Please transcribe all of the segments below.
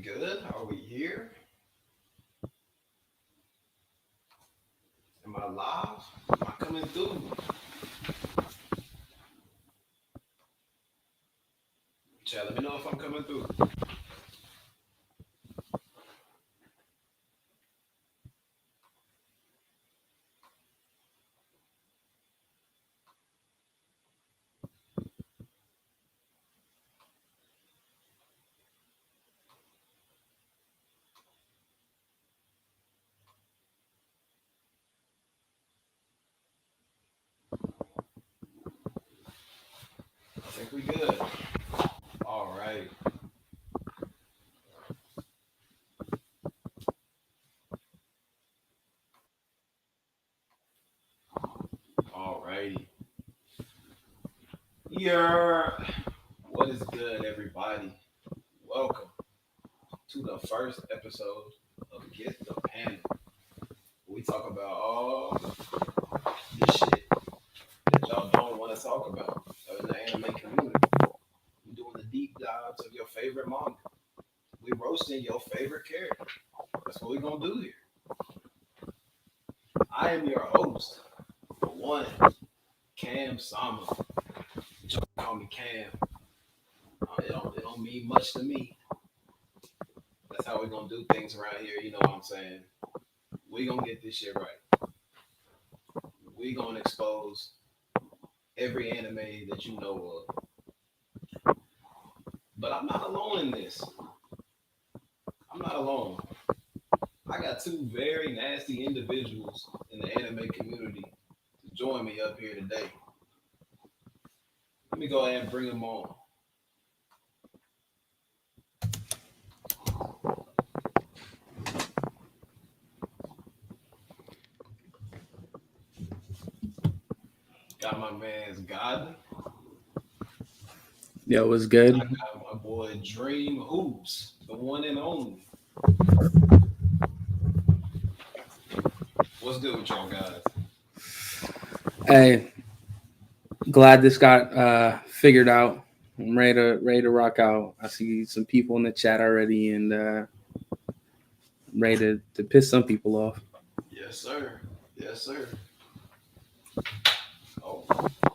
good? Are we here? Am I live? Am I coming through? Chat, let me know if I'm coming through. I think we good. All right. All righty. Yeah. What is good, everybody? Welcome to the first episode of Get the Panel. We talk about all the shit that y'all don't want to talk about in the anime community. We doing the deep dives of your favorite manga. We roasting your favorite character. That's what we gonna do here. I am your host, the one, Cam Sama. Y'all call me Cam. It don't mean much to me. That's how we gonna do things around here. You know what I'm saying? We gonna get this shit right. We gonna expose every anime that you know of. But I'm not alone in this. I'm not alone. I got two very nasty individuals in the anime community to join me up here today. Let me go ahead and bring them on. Got my man's God. Yo, what's good? I got my boy Dream Hoops, the one and only. What's good with y'all guys? Hey, glad this got figured out. I'm ready to rock out. I see some people in the chat already, and ready to piss some people off. Yes, sir. Yes, sir. Oh,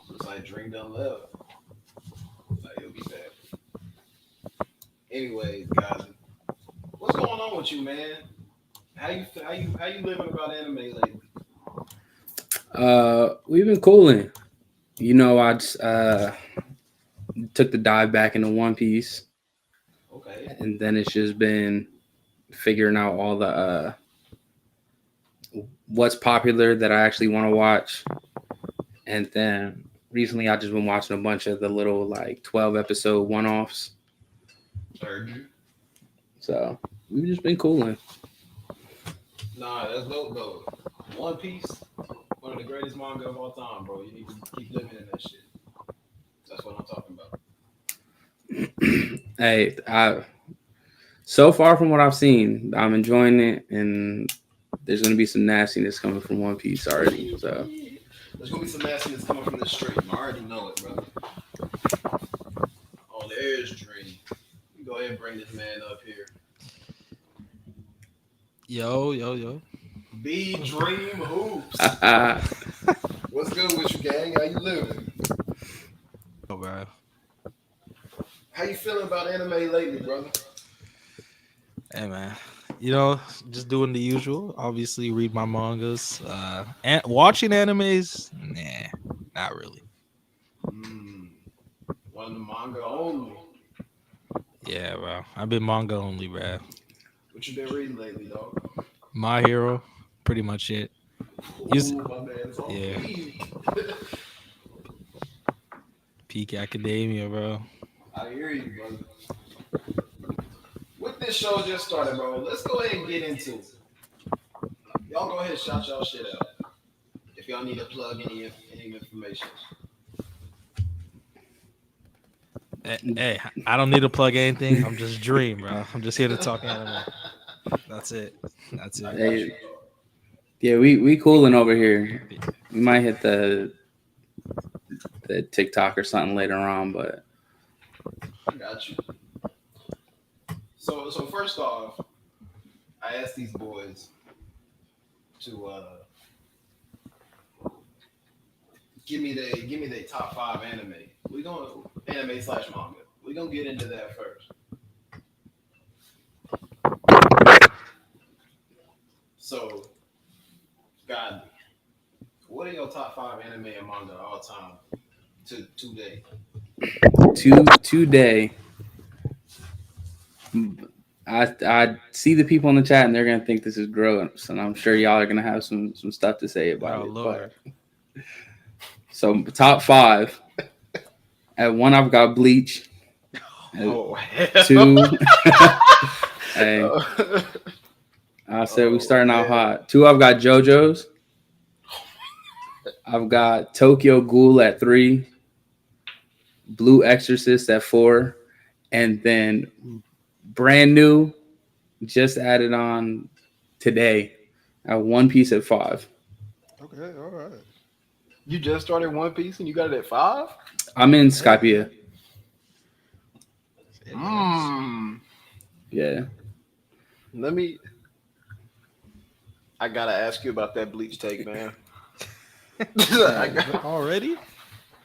looks like Dream done left. Like he'll be back. Anyways, guys, what's going on with you, man? How you living about anime lately? We've been cooling. I just, took the dive back into One Piece, Okay. and then it's just been figuring out all the what's popular that I actually want to watch, and then recently I just been watching a bunch of the little like 12 episode one offs. Heard you. So we've just been cooling. Nah, that's dope though. One Piece, one of the greatest manga of all time, bro. You need to keep living in that shit. That's what I'm talking about. Hey, so far from what I've seen, I'm enjoying it, and there's gonna be some nastiness coming from One Piece already. So There's gonna be some nastiness coming from the stream. I already know it, brother. Oh, there's Dream. You go ahead and bring this man up here. Yo. B Dream Hoops. uh, What's good with you, gang? How you living? Oh, bro. How you feeling about anime lately, brother? Hey, man. Just doing the usual. Obviously, read my mangas. And watching animes, nah, not really. Mm, one of the manga only. Yeah, bro. I've been manga only, bro. What you been reading lately, dog? My Hero, pretty much it. Ooh, my man, it's on Yeah, peak. Peak Academia, bro. I hear you, brother. With this show just started, bro, let's go ahead and get into it. Y'all go ahead and shout y'all shit out. If y'all need to plug any information. Hey, I don't need to plug anything. I'm just Dream, bro. I'm just here to talk anime. That's it. That's I it. got you, hey, yeah, we cooling over here. We might hit the TikTok or something later on, but dog. I got you. So first off, I asked these boys to give me their top five anime. We gonna anime slash manga. We gonna get into that first. So, God, what are your top five anime and manga all time to today? Today, I see the people in the chat and they're gonna think this is gross, and I'm sure y'all are gonna have some stuff to say about Oh it. Lord. But so top five. At one, I've got Bleach. At Oh hell! two, hey, Oh, I said we oh, starting out man. hot. Two, I've got JoJo's. I've got Tokyo Ghoul at three, Blue Exorcist at four, and then brand new, just added on today, at One Piece at five. Okay, all right. You just started One Piece and you got it at five? I'm in Skypia. Mmm. Yeah. Let me. I gotta ask you about that bleach take, man. Already?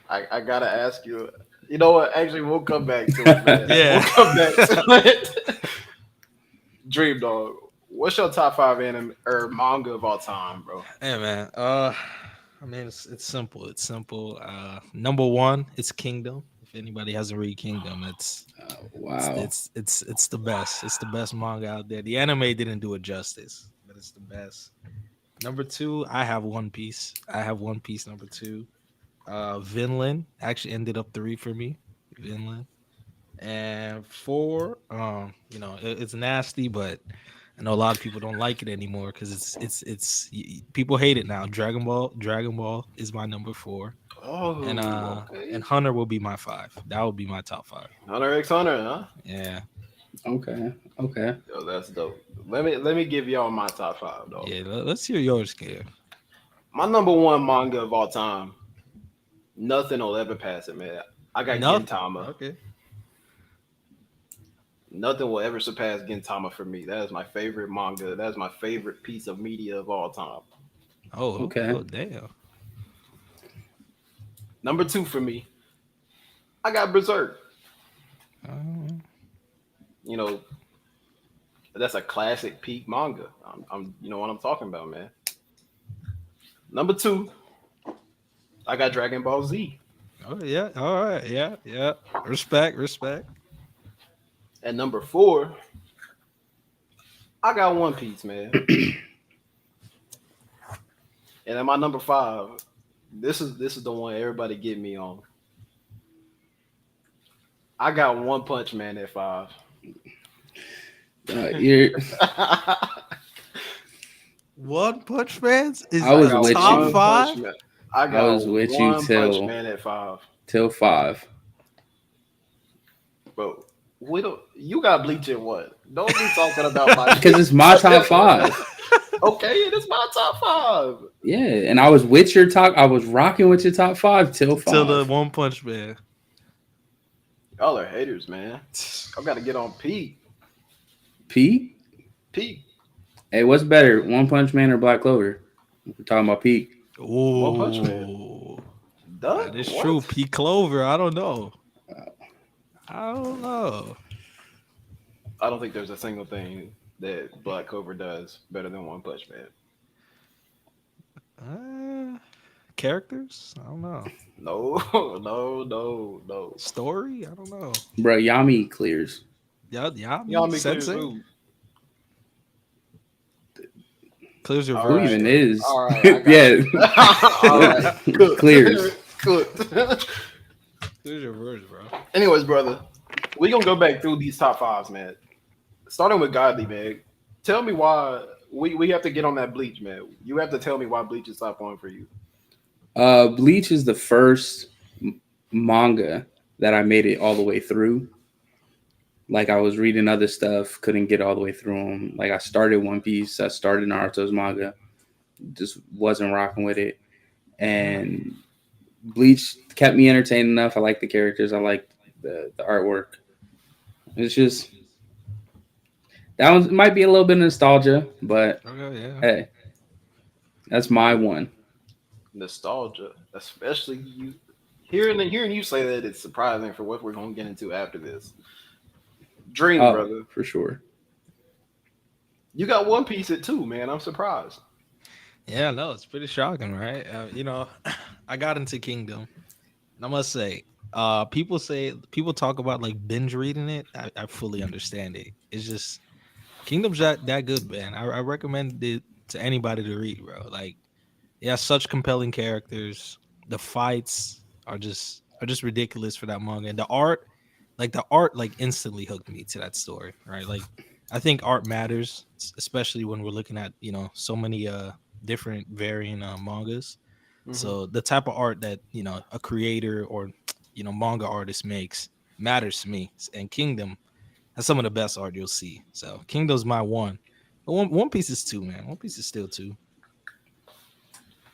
I gotta ask you. You know what? Actually, we'll come back to it, man. Yeah. We'll come back to it. Dream Dog, what's your top five anime or manga of all time, bro? Hey man. I mean it's simple. It's simple. Number one, it's Kingdom. If anybody hasn't read Kingdom, Wow. it's the best. It's the best manga out there. The anime didn't do it justice, but it's the best. Number two, I have One Piece. I have One Piece number two. Vinland actually ended up three for me. Vinland. And four, it's nasty, but I know a lot of people don't like it anymore because people hate it now. Dragon Ball is my number four, Oh, okay. and Hunter will be my five. That would be my top five. Hunter x Hunter, huh? Yeah, Okay. Yo, that's dope. Let me give y'all my top five, though. yeah. Let's hear yours, kid. My number one manga of all time. Nothing will ever pass it, man. I got Nothing. Gintama. Okay. Nothing will ever surpass Gintama for me. That is my favorite manga. That is my favorite piece of media of all time. Oh, Okay. Oh, damn. Number two for me, I got Berserk. Um, You know, that's a classic peak manga. you know what I'm talking about, man. Number two, I got Dragon Ball Z. oh yeah. All right. Yeah. Yeah. Respect. And number four, I got One Piece, man. And at my number five, this is the one everybody get me on. I got One Punch Man at five. You're, One Punch Man's is I was got with top you. five. Punch Man. I I got was with you One till- Punch Man at five, till five. bro. We don't. You got Bleach at what? Don't be talking about my Because it's my top five. Okay, it is my top five. Yeah, and I was with your top. I was rocking with your top five till five. Till the One Punch Man. Y'all are haters, man. I got to get on Pete. Peak. Pete. Hey, what's better, One Punch Man or Black Clover? We're talking about Peak. Oh, Punch Man. Duh, that is what? true. P Clover. I don't know. I don't know. I don't think there's a single thing that Black Clover does better than One Punch Man. Characters? I don't know. No, no. Story? I don't know. Bro, Yami clears. Yeah. Y'all make Sensei clears your All Who right. verse. even is? All right, I got Yeah. All right, good. Clears. Good. Clears your verse, bro. Anyways, brother, we gonna go back through these top fives, man. Starting with Godly, man. Tell me why we have to get on that Bleach, man. You have to tell me why Bleach is top one for you. Bleach is the first manga that I made it all the way through. Like, I was reading other stuff, couldn't get all the way through them. Like, I started One Piece, I started Naruto's manga, just wasn't rocking with it. And Bleach kept me entertained enough. I like the characters, I like the artwork. It's just That one might be a little bit of nostalgia, but Okay, yeah. hey, that's my one. Nostalgia, especially you hearing you say that, it's surprising for what we're gonna get into after this. Dream, Oh, brother, for sure. you got One Piece at two, man. I'm surprised. Yeah, no, it's pretty shocking, right? I got into Kingdom, and I must say, people talk about like binge reading it. I fully understand it. It's just Kingdom's that good, man. I recommend it to anybody to read, bro. Like, yeah, such compelling characters. The fights are just ridiculous for that manga, and the art like instantly hooked me to that story, right? Like, I think art matters, especially when we're looking at so many different varying mangas. Hmm. So the type of art that a creator or manga artist makes matters to me. And Kingdom has some of the best art you'll see. So Kingdom's my one. But One Piece is two, man. One Piece is still two.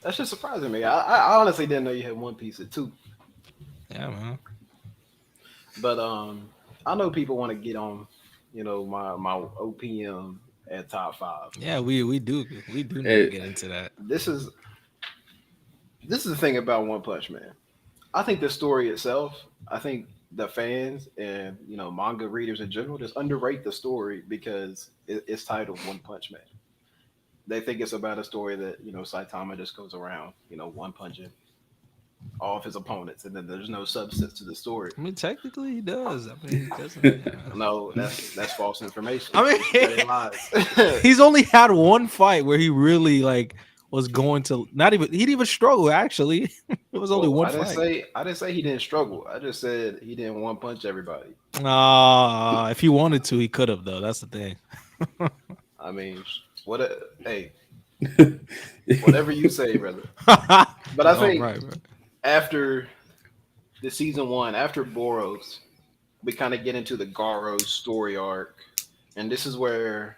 That's just surprising me. I honestly didn't know you had One Piece at two, Yeah, man. but I know people want to get on, my OPM at top five. Yeah, we do need to It, get into that. This is this is the thing about One Punch Man. I think the story itself, I think the fans and manga readers in general just underrate the story because it's titled One Punch Man. They think it's about a story that Saitama just goes around one punching all of his opponents, and then there's no substance to the story. I mean, technically, he does. I mean, he doesn't. Yeah. No, that's false information. I You're spreading mean, lies. he's only had one fight where he really like was going to not even he didn't even struggle. Actually, it was only Well, one I didn't fight. say I didn't say he didn't struggle. I just said he didn't one punch everybody. If he wanted to, he could have though. That's the thing. I mean, hey, whatever you say, brother. But I No, think right, right. after the season one, after Boros, we kind of get into the Garo story arc, and this is where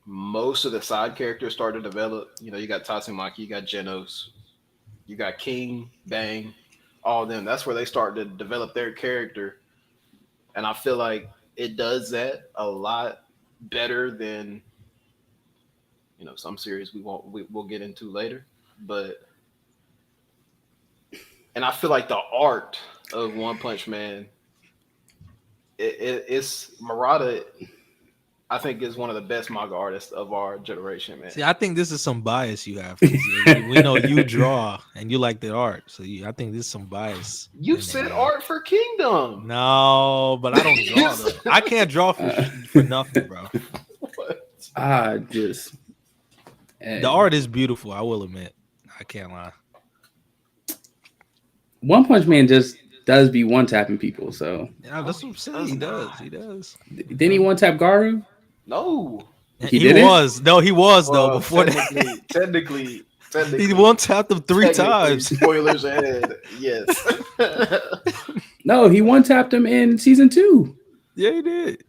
most of the side characters start to develop. You got Tatsumaki, you got Genos, you got King, Bang, all of them. That's where they start to develop their character, and I feel like it does that a lot better than some series we'll get into later. But and I feel like the art of One Punch Man, it's Murata. I think is one of the best manga artists of our generation, man. See, I think this is some bias you have because we know you draw and you like the art. So I think this is some bias You in there, said man. art for Kingdom. No, but I don't draw though. I can't draw uh, for nothing, bro. What? I just The hey, art is beautiful. I will admit. I can't lie. One Punch Man just does be one tapping people. So Yeah, No, that's what he I'm saying. does He does. not. He does. You didn't he know? one tap Garu? No. He He didn't. was. No, he was though. Well, Before that, he technically, once tapped him three technically, times. spoilers ahead. Yes. No, he one tapped him in season two. Yeah, he did.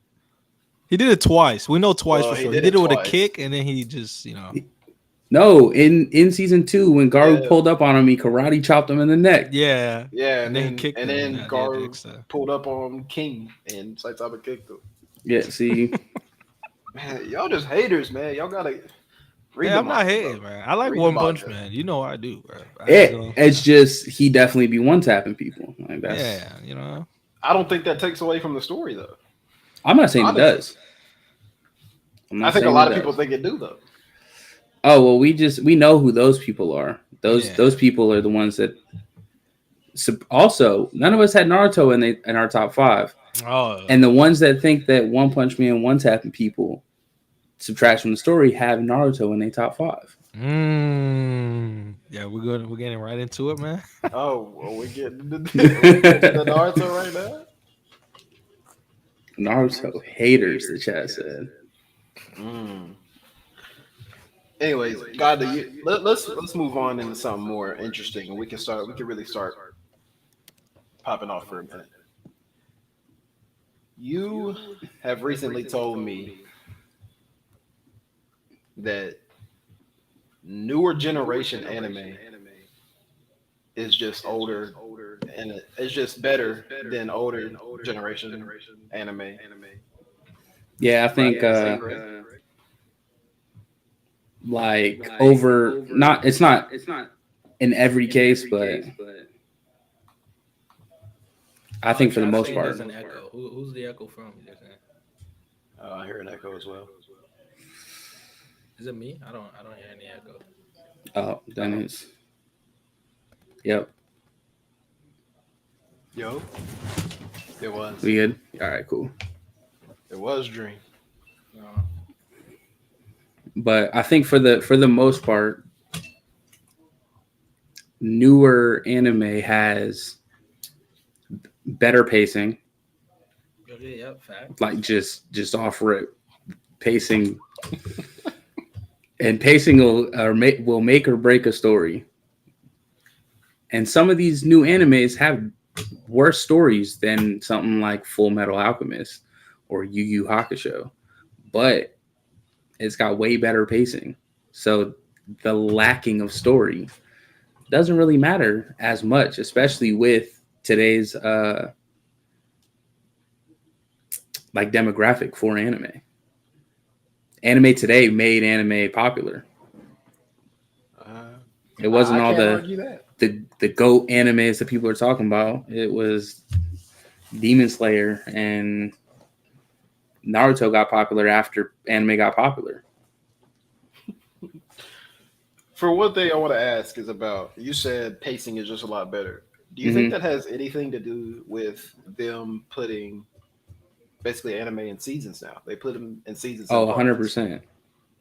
He did it twice. We know twice Well, for he sure. He did did it it with a twice. kick, and then he just. No, in season two, when Garu Yeah, pulled up on him, he karate chopped him in the neck. Yeah, yeah, and and then he then kicked and him, then yeah, the Garu next time. pulled up on King, and Saitama kicked him. Yeah, see, Man, y'all just haters, man. Y'all gotta read Hey, the I'm not manga, bro. hating, man. I like Read the One Punch manga. Man. You know I do, bro. I ain't gonna. it's just he definitely be one tapping people. Like that's. Yeah, you know. I don't think that takes away from the story, though. I'm not saying it Honestly, does. I'm I not think a saying it lot of people does. think it do, though. Oh well, we know who those people are. Those Yeah. people are the ones that. Also, none of us had Naruto in our top five, Oh. and the ones that think that One Punch Man one tapping people subtract from the story have Naruto in their top five. Yeah, we're getting right into it, man. Oh, well, we're getting the Naruto right now. Naruto haters, the chat said. Mm. Anyways, God, let's move on into something more interesting, and we can start. We can really start popping off for a minute. You have recently told me that newer generation anime is just older, and it's just better than older generation anime. Yeah, I think Right? Is that correct? like over not it's not in every case, but I think for the Josh most saying there's part. an echo. Who's the echo from? You're saying? I hear an echo as well. Is it me? I don't hear any echo. Oh, then it's yep. Yo, it was. We good? All right, cool. It was Dream. No. But I think for the most part, newer anime has better pacing, Okay, yep, fact. like just off rip pacing, and pacing will make or break a story. And some of these new animes have worse stories than something like Full Metal Alchemist or Yu Yu Hakusho, but it's got way better pacing. So the lacking of story doesn't really matter as much, especially with today's like demographic for anime. Anime today made anime popular. Uh, It wasn't I all can't argue that. the GOAT animes that people are talking about. It was Demon Slayer and Naruto got popular after anime got popular. For one thing, I want to ask is about you said pacing is just a lot better. Do you think Mm-hmm. that has anything to do with them putting basically anime in seasons now? They put them in seasons and Oh, parts. 100%.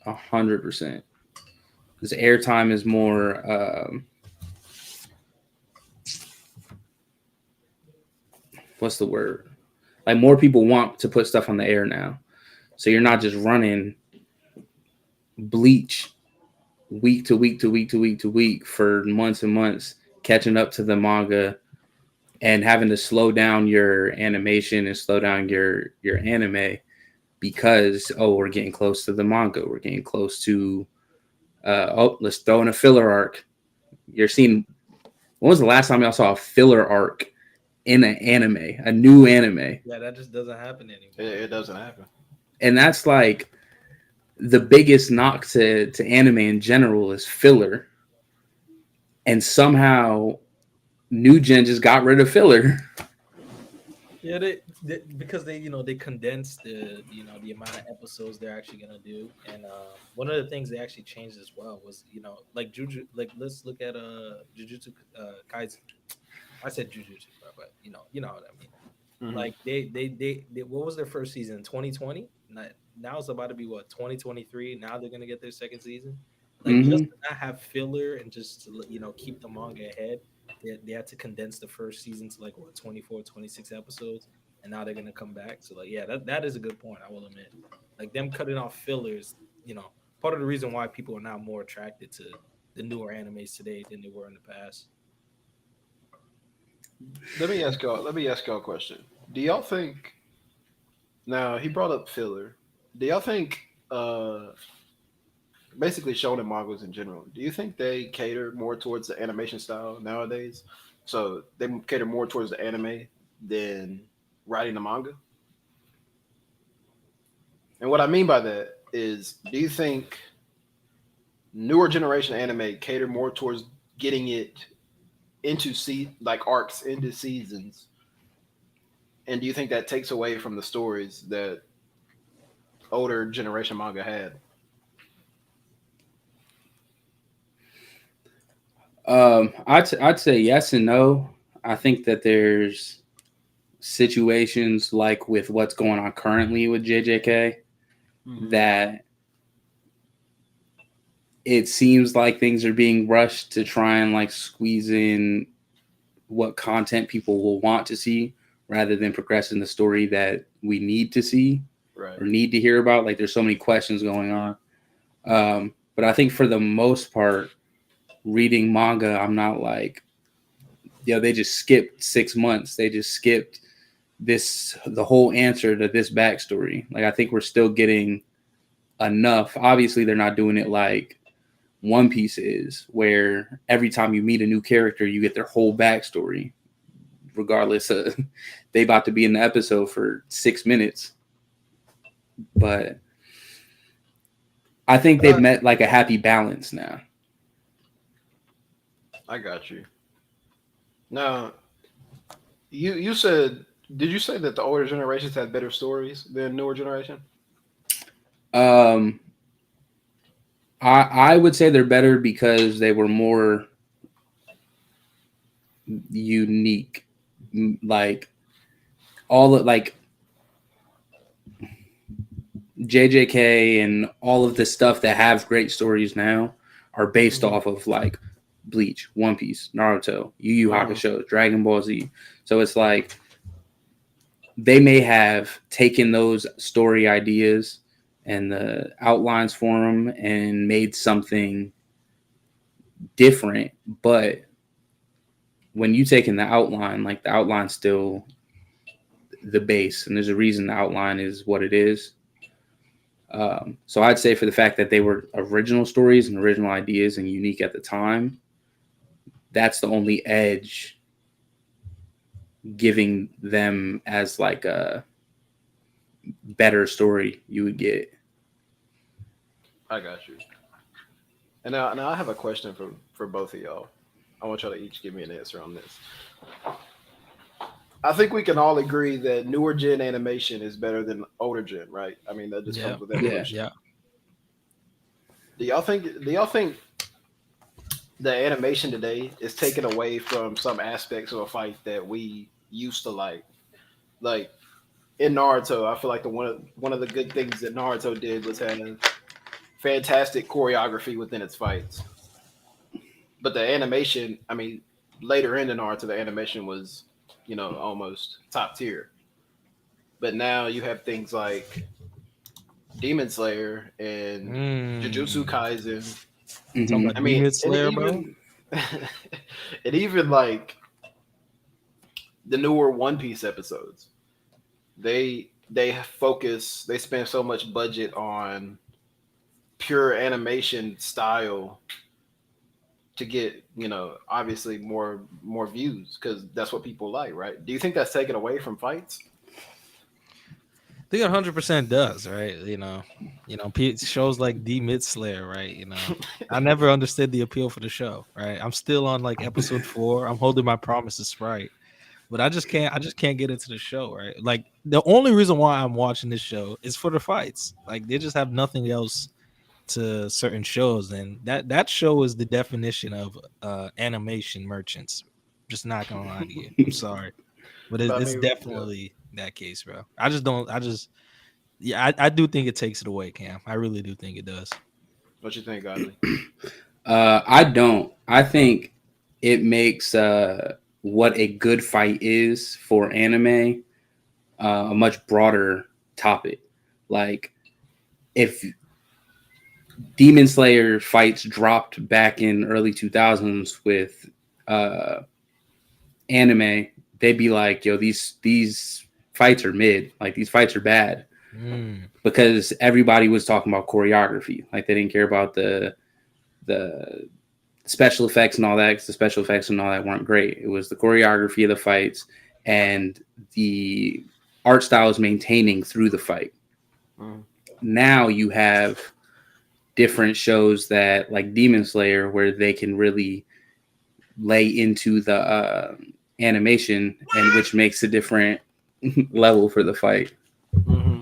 100%. Because airtime is more, what's the word? Like more people want to put stuff on the air now. So you're not just running Bleach week to week to week to week to week for months and months, catching up to the manga and having to slow down your animation and slow down your anime because we're getting close to the manga, we're getting close to let's throw in a filler arc. You're seeing, when was the last time y'all saw a filler arc in an anime, a new anime? Yeah, that just doesn't happen anymore. It doesn't happen. And that's like the biggest knock to anime in general is filler. And somehow New Gen just got rid of filler. Yeah, they because they condensed the amount of episodes they're actually gonna do, and one of the things they actually changed as well was like Juju, like let's look at Jujutsu Kaisen. I said Jujutsu, bro, but you know what I mean. Hmm. Like they what was their first season? 2020. Now it's about to be what, 2023. Now they're gonna get their second season. Like just Mm-hmm. to not have filler and just to keep the manga ahead. They had to condense the first season to like what, 24, 26 episodes, and now they're gonna come back. So like yeah, that is a good point. I will admit, like them cutting off fillers. Part of the reason why people are now more attracted to the newer animes today than they were in the past. Let me ask y'all. Let me ask y'all a question. Do y'all think? Now he brought up filler. Do y'all think? Basically, shonen mangas in general. Do you think they cater more towards the animation style nowadays? So they cater more towards the anime than writing the manga. And what I mean by that is, do you think newer generation anime cater more towards getting it into like arcs into seasons? And do you think that takes away from the stories that older generation manga had? I'd say yes and no. I think that there's situations like with what's going on currently with JJK Mm-hmm. that it seems like things are being rushed to try and like squeeze in what content people will want to see rather than progressing the story that we need to see Right. or need to hear about. Like there's so many questions going on. But I think for the most part, reading manga, I'm not like, they just skipped 6 months. They just skipped the whole answer to this backstory. Like I think we're still getting enough. Obviously, they're not doing it like One Piece is, where every time you meet a new character, you get their whole backstory, regardless of they about to be in the episode for 6 minutes. but I think they've met like a happy balance now. I got you. Now, you said, did you say that the older generations had better stories than newer generation? Um, I would say they're better because they were more unique. Like all of like JJK and all of the stuff that have great stories now are based Mm-hmm. off of like Bleach, One Piece, Naruto, Yu Yu Mm-hmm. Hakusho, Dragon Ball Z. So it's like they may have taken those story ideas and the outlines for them and made something different, but when you take in the outline, like the outline's still the base, and there's a reason the outline is what it is. So I'd say for the fact that they were original stories and original ideas and unique at the time, that's the only edge giving them as like a better story you would get. I got you. And now I have a question for both of y'all. I want y'all to each give me an answer on this. I think we can all agree that newer gen animation is better than older gen, right? I mean, that just Yeah. comes with Yeah. evolution. Yeah. Do y'all think the animation today is taken away from some aspects of a fight that we used to like? Like in Naruto, I feel like the one of the good things that Naruto did was have fantastic choreography within its fights. But the animation, I mean, later in the Naruto, the animation was, almost top tier. But now you have things like Demon Slayer and Jujutsu Mm. Kaisen. Talking Hmm. I about mean, Demon and Slayer, bro. even and even like the newer One Piece episodes, they spend so much budget on pure animation style to get obviously more views because that's what people like, right? Do you think that's taken away from fights? I think 100% does, right? Shows like D Mid Slayer, right? I never understood the appeal for the show, right? I'm still on like episode 4. I'm holding my promise to Sprite, but I just can't get into the show, right? Like the only reason why I'm watching this show is for the fights. Like they just have nothing else to certain shows, and that show is the definition of animation merchants. Just not gonna lie to you. I'm sorry. But But I it's mean, yeah. definitely that case, bro. I just don't. I just yeah. I do think it takes it away, Cam. I really do think it does. What you think, Godly? I don't. I think it makes what a good fight is for anime a much broader topic. Like if Demon Slayer fights dropped back in early 2000s with uh, anime, they'd be like, "Yo, these fights are mid. Like these fights are bad." Mm. Because everybody was talking about choreography. Like they didn't care about the special effects and all that. Because the special effects and all that weren't great. It was the choreography of the fights and the art styles maintaining through the fight. Mm. Now you have different shows that like Demon Slayer where they can really lay into the animation and which makes a different level for the fight. Hmm.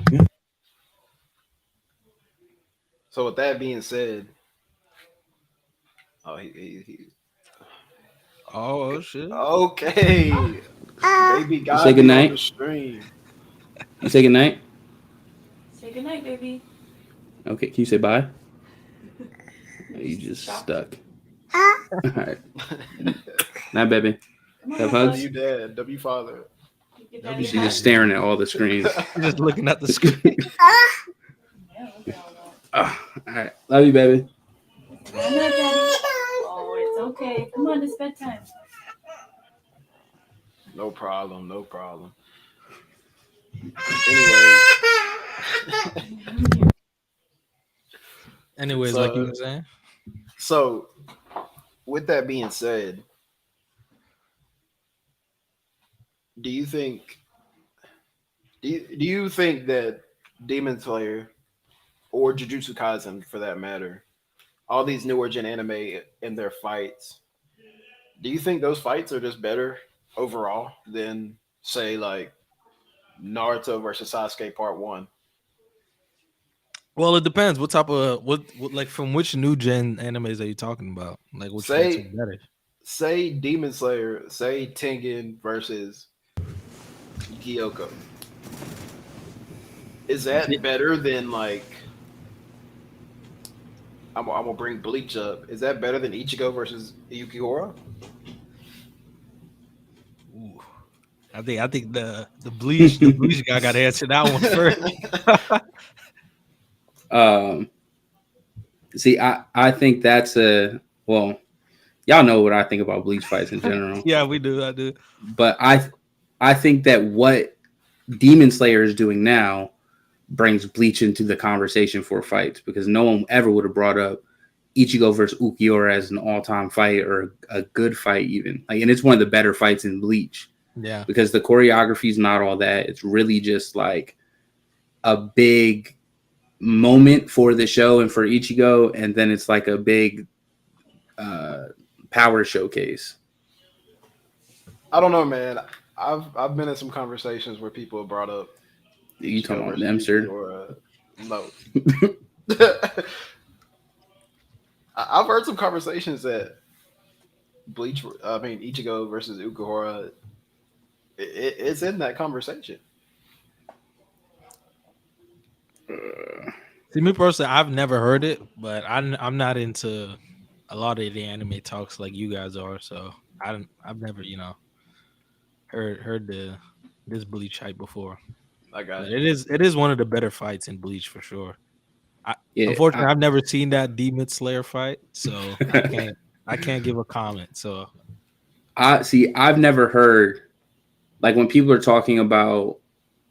So with that being said, oh, he Oh shit. okay, baby You say Godly on the goodnight. stream. You say goodnight. Say goodnight, baby. Okay, can you say bye? You just Shocked. stuck. All right. Night, baby. Come on, Have my hugs? W dad, W father. Give W daddy a She's hug. just staring at all the screens. You're just looking at the The screen. screen. Yeah, look at all that. Oh, all right. Love you, baby. Good night, daddy. Oh, it's okay. Come on, it's bedtime. No problem, no problem. Anyways, Anyways, like you so were saying. so with that being said, do you think do you think that Demon Slayer, or Jujutsu Kaisen for that matter, all these newer gen anime in their fights, do you think those fights are just better overall than say like Naruto versus Sasuke Part One? Well, it depends. What type of what like from which new gen animes are you talking about? Like which fights are Say better? say Demon Slayer, say Tengen versus Gyoko. Is that better than like I'm gonna bring Bleach up? Is that better than Ichigo versus Yukihira? Ooh. I think the bleach guy got to answer that one first. Um, see, I think that's a well, y'all know what I think about bleach fights in general, Yeah, we do. I do. but I think that what Demon Slayer is doing now brings bleach into the conversation for fights because no one ever would have brought up Ichigo versus Ukiura as an all-time fight or a good fight even. Like, and it's one of the better fights in Bleach Yeah. because the choreography is not all that. It's really just like a big moment for the show and for Ichigo, and then it's like a big uh, power showcase. I don't know, man. I've been in some conversations where people have brought up You talking Ichigo about versus them, Yuki sir? or no. I've heard some conversations that Ichigo versus Ukuhara, it's in that conversation. See, me personally, I've never heard it, but I'm not into a lot of the anime talks like you guys are. So I've never heard this Bleach hype before. I got But you. it is one of the better fights in Bleach for sure. Yeah, Unfortunately, I've never seen that Demon Slayer fight, so I can't give a comment. So I see. I've never heard like when people are talking about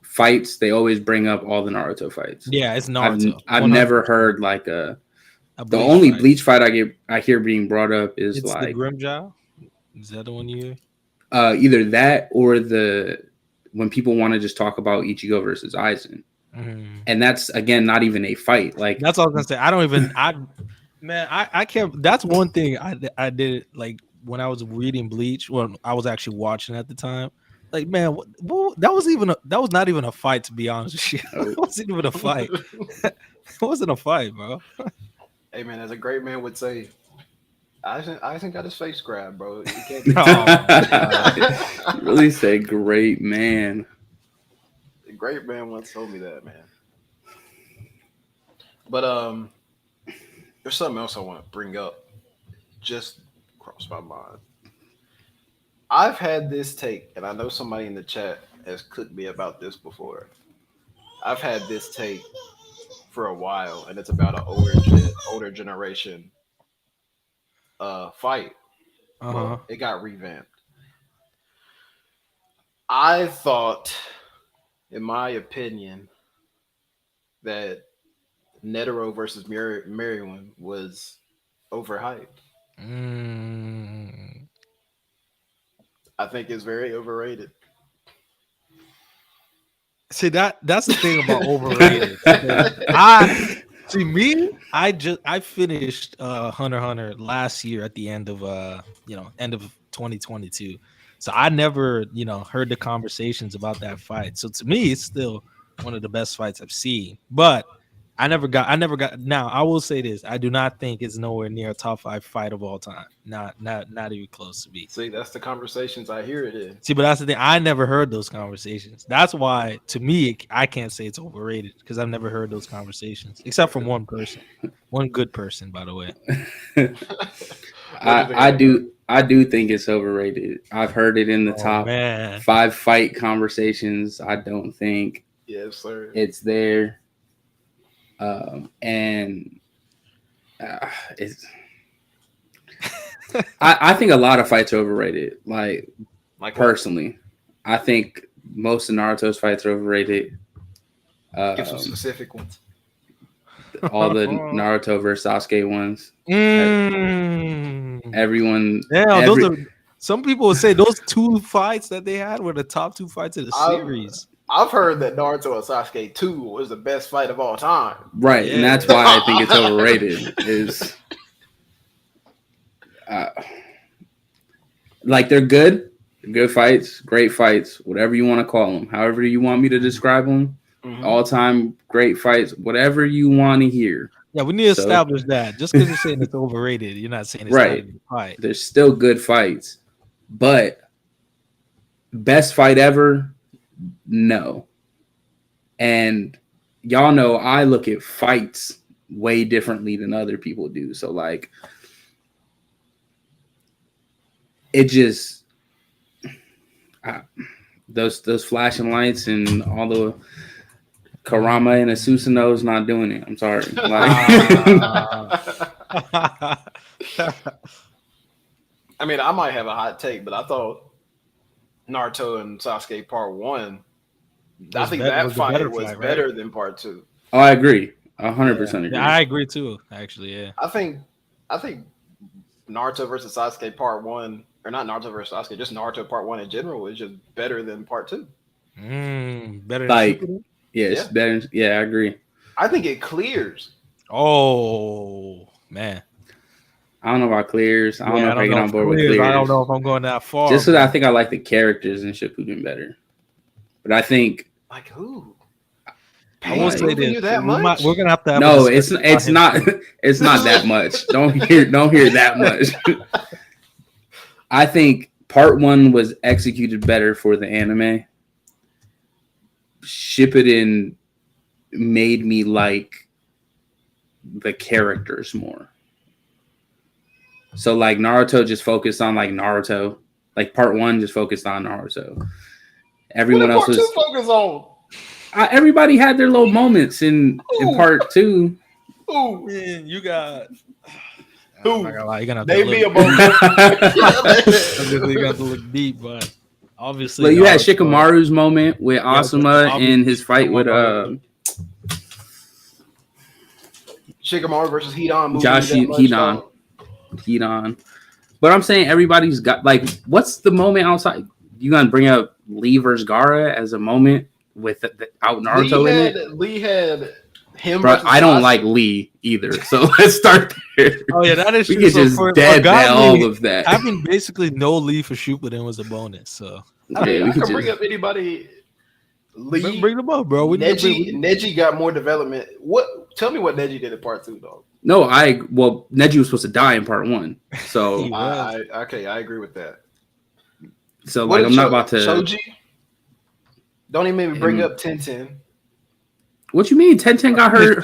fights, they always bring up all the Naruto fights. yeah, it's I've Naruto. I've never 100%. heard like A the Bleach only fight. Bleach fight I hear being brought up is It's the like Grimjaw. Is that the one you hear? either that or the when people want to just talk about Ichigo versus Aizen, Mhm. and that's again not even a fight. Like That's all I was gonna say. I don't even. I can't. That's one thing I did like when I was reading Bleach. Well, I was actually watching at the time. Like, man, that was not even a fight. To be honest with you, it wasn't even a fight. It wasn't a fight, bro. Hey man, as a great man would say, I think got his face grabbed, bro. You can't do Oh my god. that. you really said great man. The great man once told me that, man. But there's something else I want to bring up. Just crossed my mind. I've had this take, and I know somebody in the chat has cooked me about this before. I've had this take for a while, and it's about an older generation fight. Uh huh. Well, it got revamped. I thought, in my opinion, that Netero versus Merriwan was overhyped. Mm. I think it's very overrated. See that's the thing about overrated. I see me. I finished Hunter x Hunter last year at the end of end of 2022. So I never heard the conversations about that fight. So to me, it's still one of the best fights I've seen. But I never got. Now I will say this: I do not think it's nowhere near a top 5 fight of all time. Not even close to me. See, that's the conversations I hear it in. See, but that's the thing. I never heard those conversations. That's why, to me, I can't say it's overrated because I've never heard those conversations, except from one person, one good person, by the way. What do you think I about that? I do think it's overrated. I've heard it in the Oh top man, 5 fight conversations. I don't think Yes, sir. it's there. And it's I think a lot of fights are overrated. Like Like what? personally, I think most of Naruto's fights are overrated. Give some Um, specific ones. all the Naruto versus Sasuke ones. mm. Everyone, Yeah, those every are. Some people would say those 2 fights that they had were the top 2 fights of the I've series. I've heard that Naruto and Sasuke 2 was the best fight of all time. Right, Yeah. and that's why I think it's overrated. Is like they're good fights, great fights, whatever you want to call them, however you want me to describe them. Mhm. All time great fights, whatever you want to hear. Yeah, we need to So- establish that. Just because you're saying it's overrated, you're not saying it's Right. not a good fight. There's still good fights, but best fight ever, no. And y'all know I look at fights way differently than other people do. So like, it just those flashing lights and all the Karama and a Susanoo's not doing it. I'm sorry. Like, I mean, I might have a hot take, but I thought Naruto and Sasuke Part 1, I think that fight was better than Part 2. oh, I agree. 100% agree. Yeah, I agree too. Actually, yeah. I think Naruto versus Sasuke Part 1, or not Naruto versus Sasuke, just Naruto Part 1 in general is just better than Part 2. Better Like, than yes, Yeah. better. Yeah, I agree. I think it clears. Oh man. I don't know about clears. I don't Yeah, know if I get on board with clears. I don't know if I'm going that far. Just because I think I like the characters in Shippuden better. But I think Like who? I will say this. That much? We're gonna have to have no, a it's discussion not about him. it's not that much. Don't hear that much. I think Part 1 was executed better for the anime. Shippuden made me like the characters more. So like Naruto just focused on like Naruto. Like Part 1 just focused on Naruto. Everyone else was focus on. Everybody had their little moments in Part 2. Ooh. Man, you got. Who? I'm not gonna lie, you're gonna have to Name me a look. moment. Obviously, you got to look deep, but obviously, But you had Naruto- Shikamaru's moment with Asuma obviously and his fight with Shikamaru versus Hidan. Josh Hidan. But I'm saying everybody's got like, what's the moment outside? You gonna bring up Lee versus Gaara as a moment with out Naruto in it? Lee had him. Bro, versus I don't Sasuke. like Lee either. So let's start there. Oh yeah, that is We true. could So just for dead godly, all of that. having basically no leave for Shippuden was a bonus. So I mean, Yeah, we I could can bring just up anybody. Lee, bring them up, bro. Neji got more development. What? Tell me what Neji did in Part 2, though. no. Neji was supposed to die in Part 1. So He I agree with that. so What like did I'm not about to. Shoji? Don't even maybe bring up 10-10. What you mean? 10-10 got her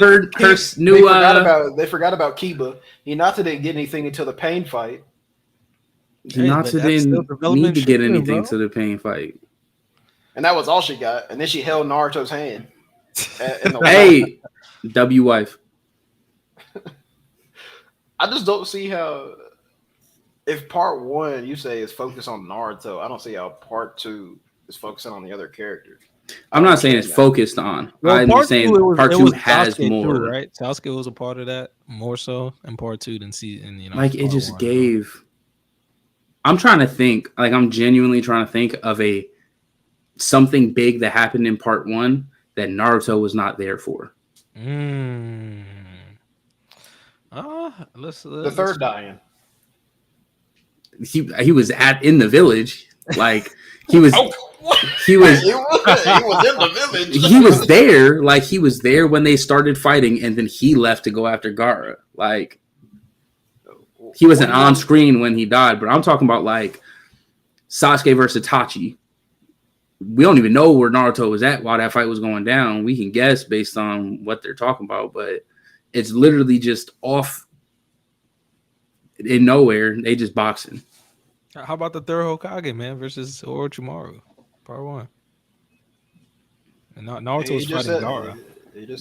new. They forgot about Kiba. Hinata didn't get anything until the pain fight. Hinata didn't need to get anything to the pain fight. And that was all she got. And then she held Naruto's hand. in the Hey, W wife. I just don't see how. If Part 1 you say is focused on Naruto, I don't see how Part 2 is focusing on the other characters. I'm not saying it's focused on. Well, I'm part saying two, Part it 2 was has Sasuke more. too, right? Sasuke was a part of that more so in Part 2 than Like it Part just 1. gave. I'm trying to think. Like I'm genuinely trying to think of something big that happened in Part 1 that Naruto was not there for. The third dying. He was in the village. Like he was. He was He was in the village. he was there, like he was there when they started fighting, and then he left to go after Gaara. Like he wasn't on screen when he died, but I'm talking about like Sasuke versus Itachi. We don't even know where Naruto was at while that fight was going down. We can guess based on what they're talking about, but it's literally just off in nowhere. They just boxing. How about the third Hokage, man, versus Orochimaru? Part 1. And Naruto was fighting Gaara.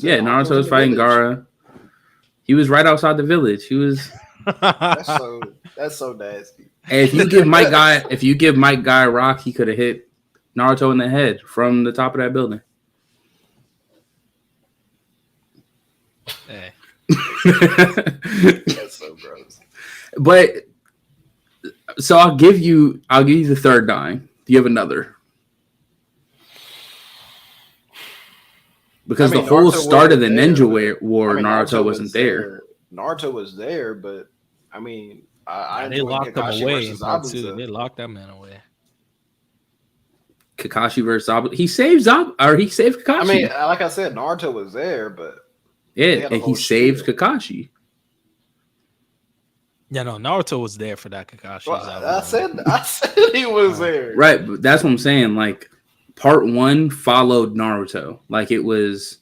Yeah, Naruto was fighting Gaara. He was right outside the village. He was. That's so nasty. And if you give Mike Guy a rock, he could have hit Naruto in the head from the top of that building. Hey. That's so gross. But so I'll give you the third dying. Do you have another? because I mean, the whole Naruto start of the wasn't there, Ninja but- War, I mean, Naruto wasn't there. Naruto was there, but I mean, I They enjoyed locked him Kakashi away in versus part 2. Zabuza. They locked that man away. Kakashi versus Zabuza. He saved he saved Kakashi. I mean, like I said, Naruto was there, but they yeah, had a and he whole saved spiel. Kakashi. Yeah, no, Naruto was there for that Kakashi. Well, Zabuza. I said he was there. Right, but that's what I'm saying. Like, part 1 followed Naruto. Like, it was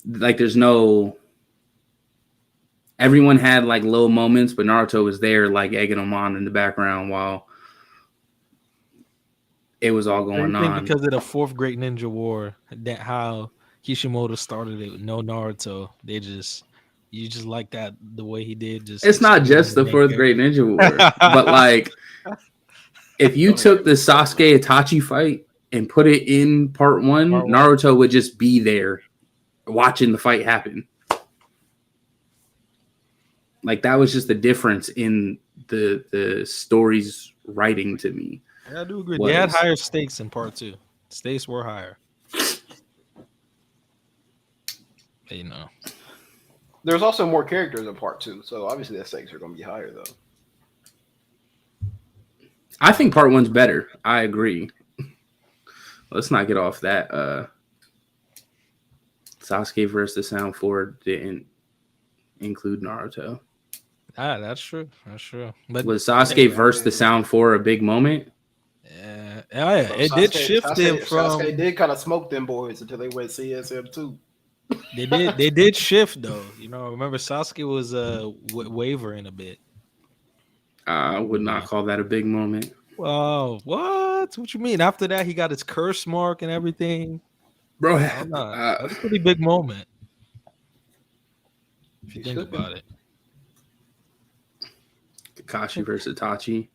like there's no. Everyone had like low moments, but Naruto was there, like egging them on in the background while it was all I going think on. because of the fourth Great Ninja War, that how Kishimoto started it with no Naruto, you just like that the way he did. Just It's not explaining just the main fourth Great character. Ninja War, but like if you Don't took even the get me started. Sasuke Itachi fight and put it in part 1, Part one. Naruto would just be there watching the fight happen. Like, that was just the difference in the story's writing to me. Yeah, I do agree. They had higher stakes in part 2. Stakes were higher. But, you know, There's also more characters in part 2, so obviously the stakes are going to be higher, though. I think part 1's better. I agree. Let's not get off that. Sasuke versus the Sound 4 didn't include Naruto. that's true. That's true. But Was Sasuke versus the Sound 4 a big moment? yeah, So it did shift them from. Sasuke did kind of smoke them boys until they went CSM2. They did shift though. You know, remember Sasuke was wavering a bit. I would not call that a big moment. Whoa, what? What you mean? After that, he got his curse mark and everything. Bro, That's a pretty big moment. If you think about it. Kakashi versus Itachi.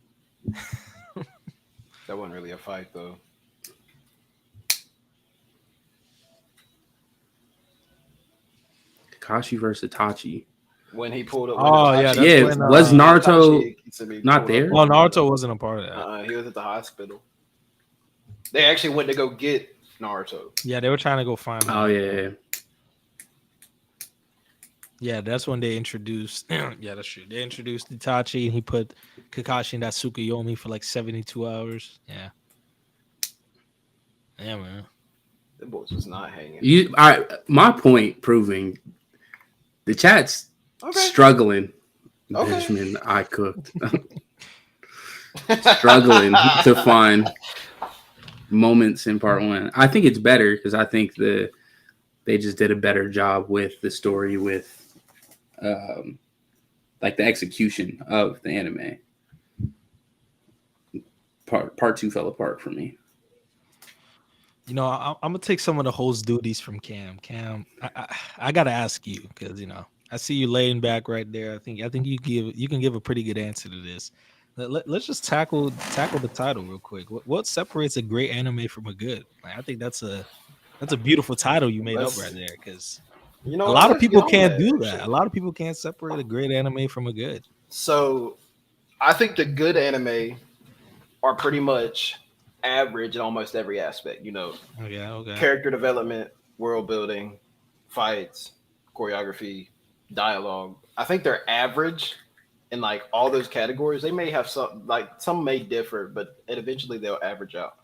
That wasn't really a fight, though. Kakashi versus Itachi. When he pulled up. Oh, yeah, that's Yeah, when, was Naruto Itachi not pulled there? up. Well, Naruto wasn't a part of that. He was at the hospital. They actually went to go get Naruto. Yeah, they were trying to go find him. Oh, yeah. Yeah, that's when they introduced. Yeah, that's true. They introduced Itachi, and he put Kakashi in that Tsukuyomi for like 72 hours. Yeah. Yeah, man. The boys was not hanging. All right, my point proving the chat's struggling. Okay. Benjamin, I cooked. Struggling to find moments in part 1. I think it's better because I think they just did a better job with the story, with like the execution of the anime. Part 2 fell apart for me. You know, I'm gonna take some of the host duties from Cam. Cam, I gotta ask you because you know I see you laying back right there. I think you can give a pretty good answer to this. Let's just tackle the title real quick. What separates a great anime from a good? Like, I think that's a beautiful title you made up right there because You know, a lot of let's people get on can't do actually. that. A lot of people can't separate a great anime from a good. So, I think the good anime are pretty much average in almost every aspect. You know, Okay. character development, world building, fights, choreography, dialogue. I think they're average in like all those categories. They may have some may differ, but eventually they'll average out.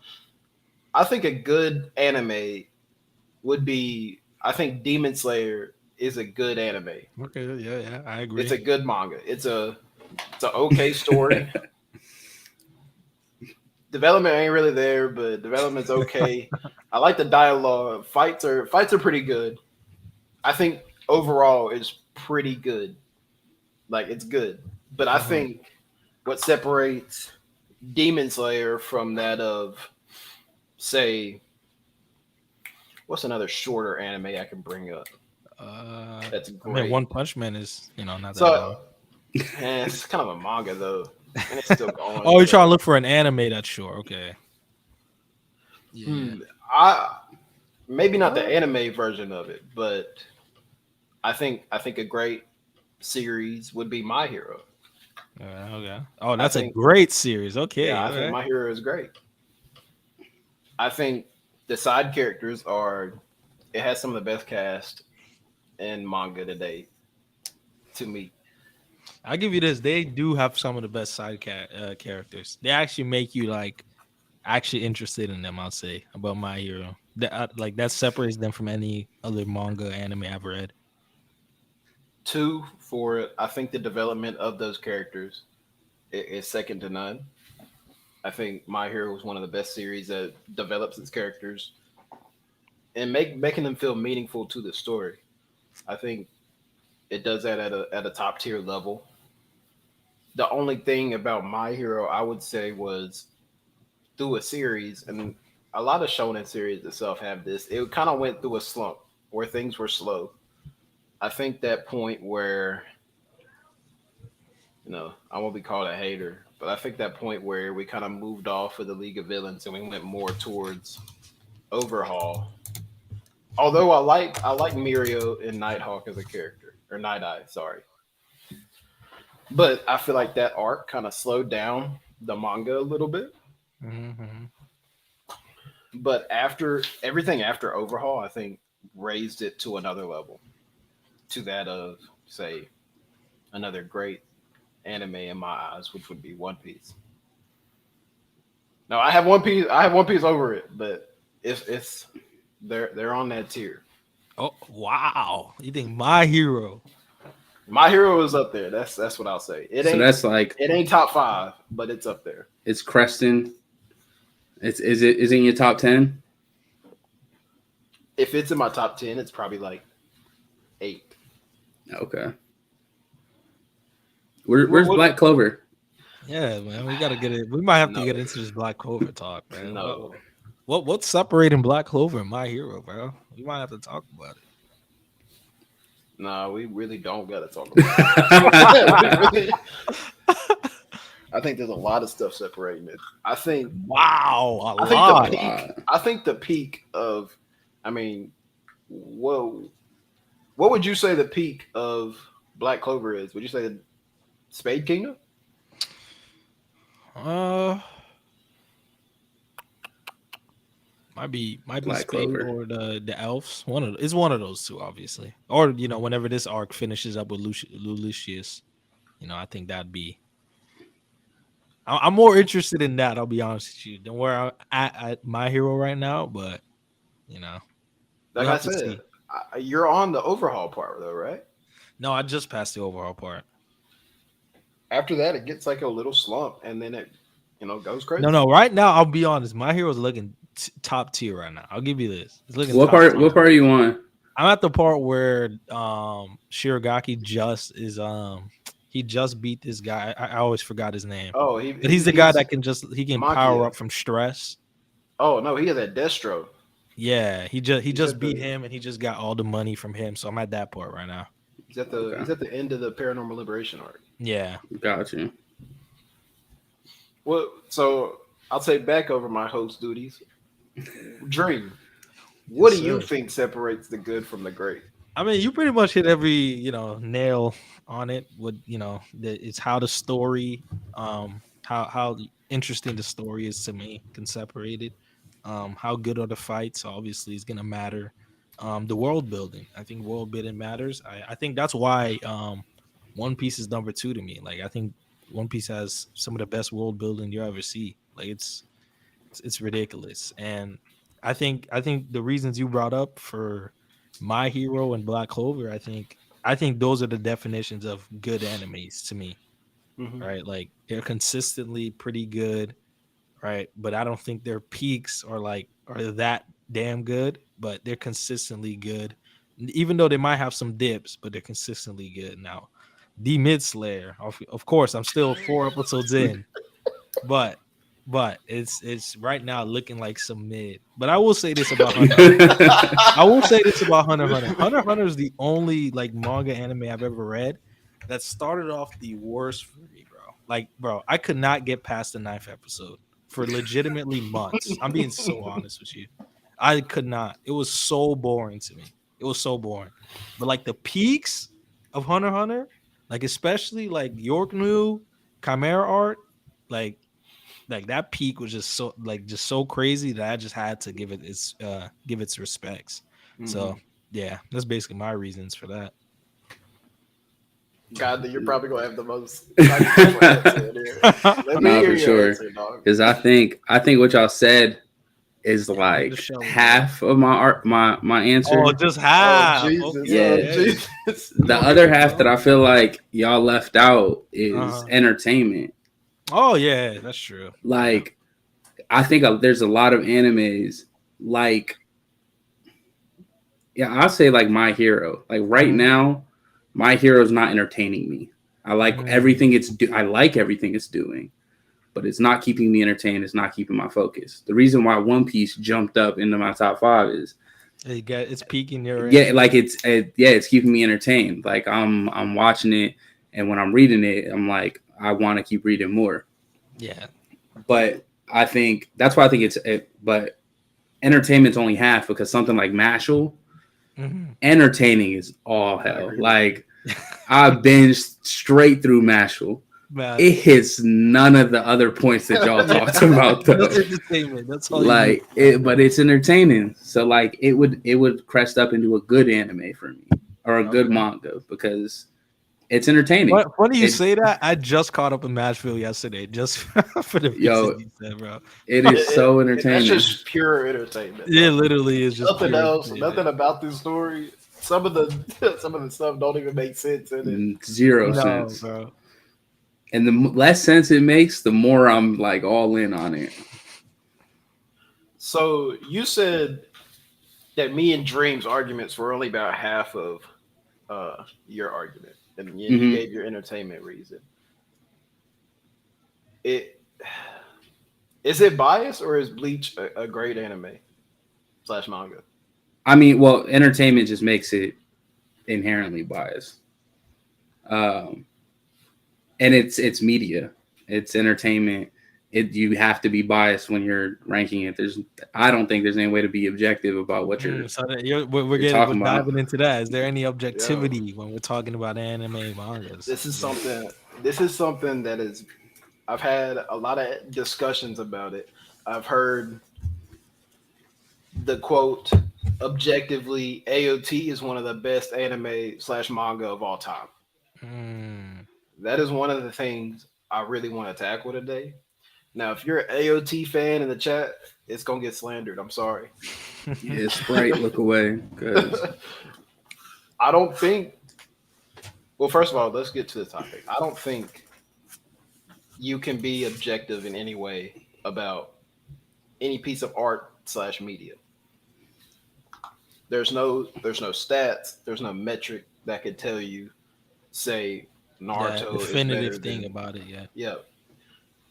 I think a good anime would be. I think Demon Slayer is a good anime. Okay, yeah, I agree. It's a good manga. It's an okay story. Development ain't really there, but development's okay. I like the dialogue. Fights are pretty good. I think overall it's pretty good. Like, it's good. But I think what separates Demon Slayer from that of, say, what's another shorter anime I can bring up? That's great. I mean, One Punch Man is not that long. It's kind of a manga though, and it's still going. Oh, you're trying to look for an anime that's short. Okay. Yeah. Maybe not the anime version of it, but I think a great series would be My Hero. Okay. Oh, that's a great series. Okay. Yeah, I think My Hero is great. I think The side characters are. It has some of the best cast in manga today. To me, I'll give you this. They do have some of the best characters. They actually make you like actually interested in them. I'll say about My Hero. Like that separates them from any other manga anime I've read. two for I think the development of those characters is second to none. I think My Hero is one of the best series that develops its characters and making them feel meaningful to the story. I think it does that at a top tier level. The only thing about My Hero I would say was through a series, and a lot of shonen series itself have this. It kind of went through a slump where things were slow. I think that point where I won't be called a hater, but I think that point where we kind of moved off of the League of Villains and we went more towards Overhaul. Although I like Mirio and Nighthawk as a character or Night Eye, sorry, but I feel like that arc kind of slowed down the manga a little bit. Mm-hmm. But after everything after Overhaul, I think raised it to another level, to that of say another great anime in my eyes, which would be One Piece. No, I have One Piece. I have One Piece over it, but it's they're on that tier. Oh wow! You think My Hero? My Hero is up there. That's what I'll say. So that's like It ain't top five, but it's up there. it's Creston. Is it in your top 10? If it's in my top 10, it's probably like 8. Okay. Where's What- Black Clover? Yeah, man, we gotta get it. We might have No. to get into this Black Clover talk, man. No, What's separating Black Clover and My Hero, bro? We might have to talk about it. no, we really don't gotta talk about it. I think there's a lot of stuff separating it. I think Wow, a I think lot. the peak. I think the peak of. I mean, whoa. What would you say the peak of Black Clover is? Would you say the Spade Kingdom? Might be Black Spade Clover. or the elves. It's one of those two, obviously. Or whenever this arc finishes up with Lucius, I think that'd be. I'm more interested in that. I'll be honest with you than where I'm at My Hero right now. But we'll Like I have to said, see. you're on the overhaul part though, right? No, I just passed the overall part. After that, it gets like a little slump, and then it, goes crazy. No. Right now, I'll be honest. My Hero's looking top tier right now. I'll give you this. It's looking. What top part? tier. What part are you on? I'm at the part where Shirogaki he just beat this guy. I always forgot his name. Oh, But he's the guy that can power Makia. up from stress. Oh no, he is at Destro. Yeah, he just at beat the- him and he just got all the money from him. So I'm at that part right now. He's at the Okay. he's at the end of the Paranormal Liberation arc. Yeah. Got you. Well, so I'll take back over my host duties. Dream. What Yes, do you sir. think separates the good from the great? I mean, you pretty much hit every nail on it. With it's how the story, how interesting the story is to me, can separate it. How good are the fights? Obviously, is gonna matter. The world building. I think world building matters. I think that's why One Piece is number 2 to me. Like I think One Piece has some of the best world building you ever see. Like it's ridiculous. And I think the reasons you brought up for My Hero and Black Clover, I think those are the definitions of good animes to me, right? Like they're consistently pretty good, right? But I don't think their peaks are that damn good, but they're consistently good. Even though they might have some dips, but they're consistently good. Now, the Mid Slayer, of course, I'm still 4 episodes in, but it's right now looking like some mid. But I will say this about Hunter. I will say this about Hunter x Hunter. Hunter x Hunter is the only manga anime I've ever read that started off the worst for me, bro. Like, bro, I could not get past the 9th episode for legitimately months. I'm being so honest with you. I could not. It was so boring to me. It was so boring. But the peaks of Hunter x Hunter, especially York New Chimera art, like that peak was just so crazy that I just had to give its respects. So yeah, that's basically my reasons for that. God, you're probably gonna have the most controversial answer in here. Let me No, hear for your sure. answer, dog. Because I think what y'all said is Yeah, I'm like just showing, bro. half of my answer. Oh, just Oh half. Jesus! Yeah. Oh Okay. Jesus! The other half that I feel like y'all left out is Uh-huh. entertainment. Oh yeah, that's true. Like I think there's a lot of animes like I'll say like My Hero. Like right Mhm. now, My Hero is not entertaining me. I like Mm. everything I like everything it's doing, but it's not keeping me entertained. It's not keeping my focus. The reason why One Piece jumped up into my top 5 is It's peaking your like it's keeping me entertained. Like I'm watching it, and when I'm reading it, I'm like I want to keep reading more. Yeah. But I think that's why I think but entertainment's only half because something like Mashal, Mhm. entertaining is all I hell. agree with you. Like I binged straight through Mashal. Man, It hits none of the other points that y'all talked about though. just entertainment. That's all you need. Like it, but it's entertaining. So like it would crest up into a good anime for me or a good Okay. manga because it's entertaining. Funny you It say that. I just caught up in Nashville yesterday, just for the reason yo, you said, bro. it is so That's entertaining. just pure entertainment, It bro. literally is just Nothing pure else. entertainment. Nothing about this story. Some of the some of the stuff don't even make sense in it. Zero No, sense. bro. And the less sense it makes, the more I'm like all in on it. So you said that me and Dream's arguments were only about half of your argument, and you Hmm. gave your entertainment reason. It is it biased or is Bleach a great anime slash manga? I mean, well, entertainment just makes it inherently biased. Um, and it's media, it's entertainment. You have to be biased when you're ranking it. I don't think there's any way to be objective about what So that we're you're getting we're talking about. diving into that. Is there any Yo, objectivity when we're talking about anime mangas? this is something. This is something that is. I've had a lot of discussions about it. I've heard the quote objectively AOT is one of the best anime slash manga of all time. Mm, That is one of the things I really want to tackle today. Now, if you're an AOT fan in the chat, it's gonna get slandered. I'm sorry. Yeah, Sprite, look away, because I don't think. Well, first of all, let's get to the topic. I don't think you can be objective in any way about any piece of art slash media. There's no stats, there's no metric that could tell you, say yeah, Naruto is definitive better thing than, about it. Yeah. yeah.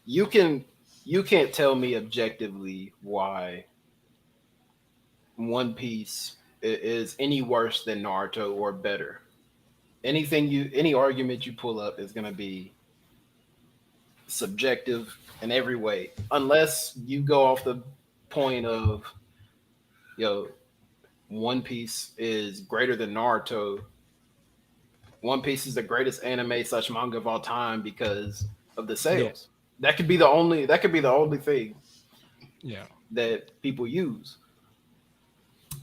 You can you can't tell me objectively why One Piece is any worse than Naruto or better. Any argument you pull up is gonna be subjective in every way, unless you go off the point of, yo, One Piece is greater than Naruto. One Piece is the greatest anime slash manga of all time because of the Yeah. sales. That could be the only. That could be the only thing Yeah. that people use.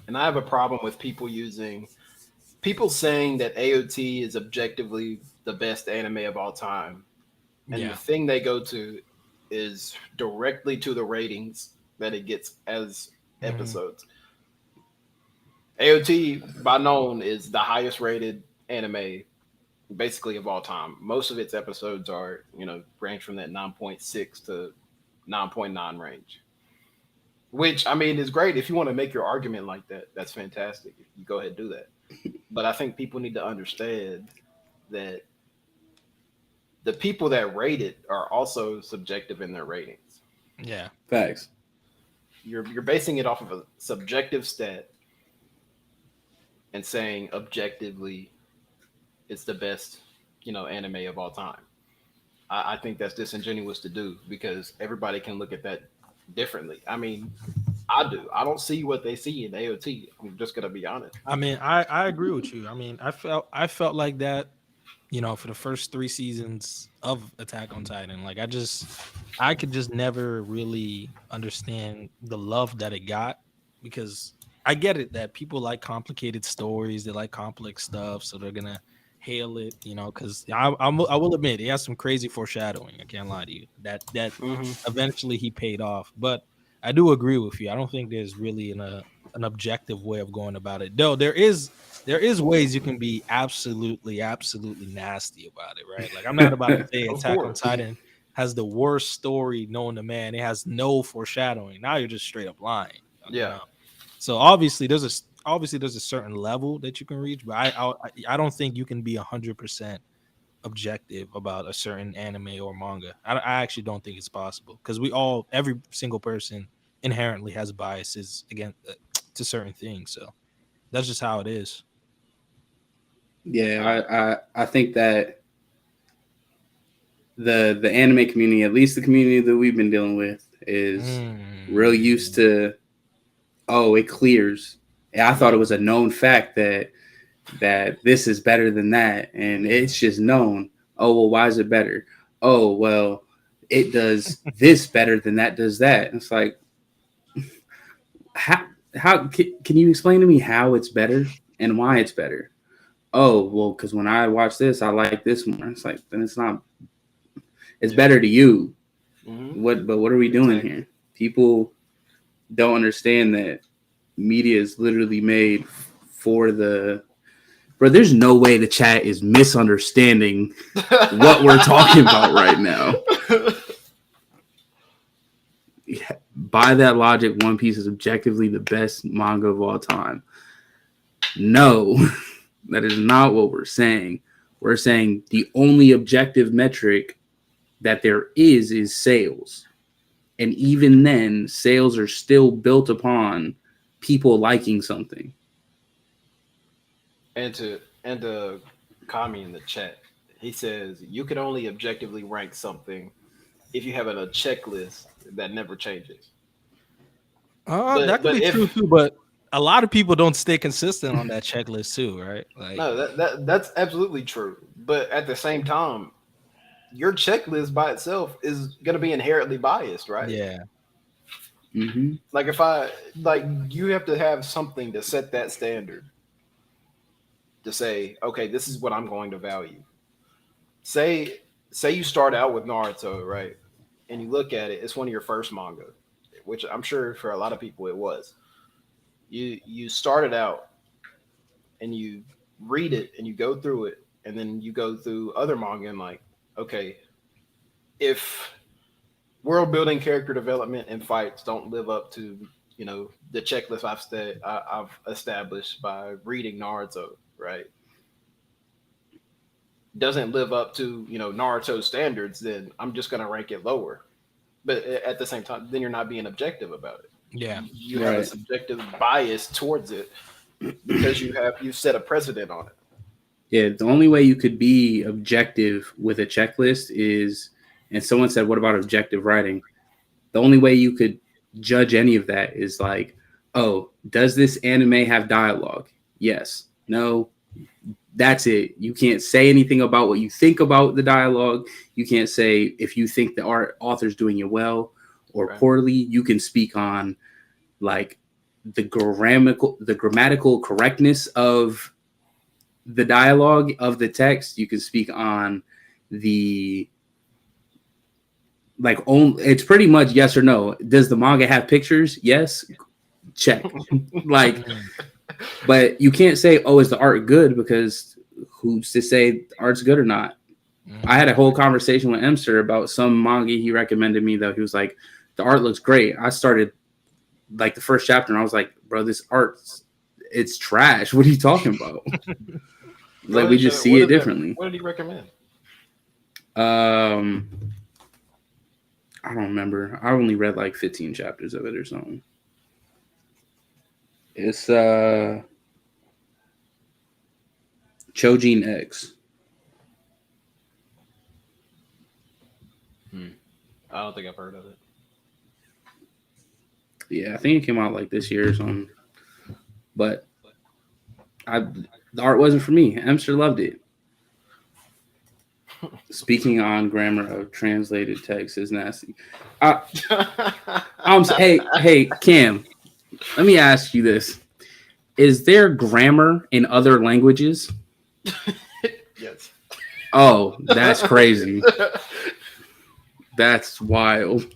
And I have a problem with people saying that AOT is objectively the best anime of all time, and the Yeah. thing they go to is directly to the ratings that it gets as Hmm. episodes. AOT by known is the highest rated anime basically of all time. Most of its episodes are, range from that 9.6 to 9.9 range. Which I mean is great if you want to make your argument like that. That's fantastic. You go ahead and do that. But I think people need to understand that the people that rate it are also subjective in their ratings. Yeah. facts. You're basing it off of a subjective stat and saying objectively it's the best, anime of all time. I think that's disingenuous to do because everybody can look at that differently. I mean, I do. I don't see what they see in AOT. I'm just gonna be honest. I mean, I agree with you. I mean, I felt like that for the first 3 seasons of Attack on Titan. Like I could just never really understand the love that it got, because I get it that people like complicated stories, they like complex stuff, so they're gonna hail it, because I will admit it has some crazy foreshadowing. I can't lie to you that Hmm. eventually he paid off, but I do agree with you. I don't think there's really an objective way of going about it. Though there is ways you can be absolutely nasty about it, right? Like I'm not about to say Of Attack on course. Titan has the worst story known to man. It has no foreshadowing. Now you're just straight up lying, you Yeah. know. So obviously there's a certain level that you can reach, but I don't think you can be 100% objective about a certain anime or manga. I actually don't think it's possible, because every single person inherently has biases against to certain things. So that's just how it is. Yeah, I think that the anime community, at least the community that we've been dealing with, is real used Mm. to, oh, it clears. I thought it was a known fact that this is better than that, and it's just known. Oh, well, why is it better? Oh, well, it does this better than that does that. And it's like, how can you explain to me how it's better and why it's better? Oh, well, because when I watch this, I like this more. It's like, then it's not. It's Yeah. better to you. Hmm. But what are we doing Exactly. here? People don't understand that media is literally made for the. Bro, there's no way the chat is misunderstanding what we're talking about right now. By that logic, One Piece is objectively the best manga of all time. No, that is not what we're saying. We're saying the only objective metric that there is sales. And even then, sales are still built upon people liking something. and to Kami in the chat, he says you can only objectively rank something if you have a checklist that never changes. That could But be true if too, but a lot of people don't stay consistent on that checklist too, right? Like, no, that's absolutely true. But at the same time, your checklist by itself is going to be inherently biased, right? yeah, Mm-hmm. Like if I like you have to have something to set that standard to say, okay, this is what I'm going to value. Say say you start out with Naruto, right? And you look at it, it's one of your first manga, which I'm sure for a lot of people it was. You started out and you read it and you go through it and then you go through other manga and like, okay, if world building, character development, and fights don't live up to the checklist I've established by reading Naruto, right? Doesn't live up to Naruto standards, then I'm just gonna rank it lower. But at the same time, then you're not being objective about it. yeah, You have a Right. subjective bias towards it because you set a precedent on it. Yeah, the only way you could be objective with a checklist is, and someone said, what about objective writing? The only way you could judge any of that is like, oh, does this anime have dialogue? Yes. No. That's it. You can't say anything about what you think about the dialogue. You can't say if you think the author's doing it well or Right. poorly. You can speak on like the grammatical correctness of the dialogue of the text. You can speak on the like only it's pretty much yes or no. Does the manga have pictures? Yes. Check. Like, mm, but you can't say, oh, is the art good? Because who's to say the art's good or not? I mhm. had a whole conversation with Emster about some manga he recommended me, though. He was like, the art looks great. I started like the first chapter and I was like, bro, this art's it's trash. What are you talking about? Go Like, ahead we and share just that. see What it is that? differently. What did he recommend? Um, I don't remember. I only read like 15 chapters of it or something. It's Chojin X. Hmm. I don't think I've heard of it. Yeah, I think it came out like this year or something. But the art wasn't for me. Emster loved it. Speaking on grammar of translated text is nasty. Hey, Cam, let me ask you this. Is there grammar in other languages? Yes. Oh, that's crazy. That's wild.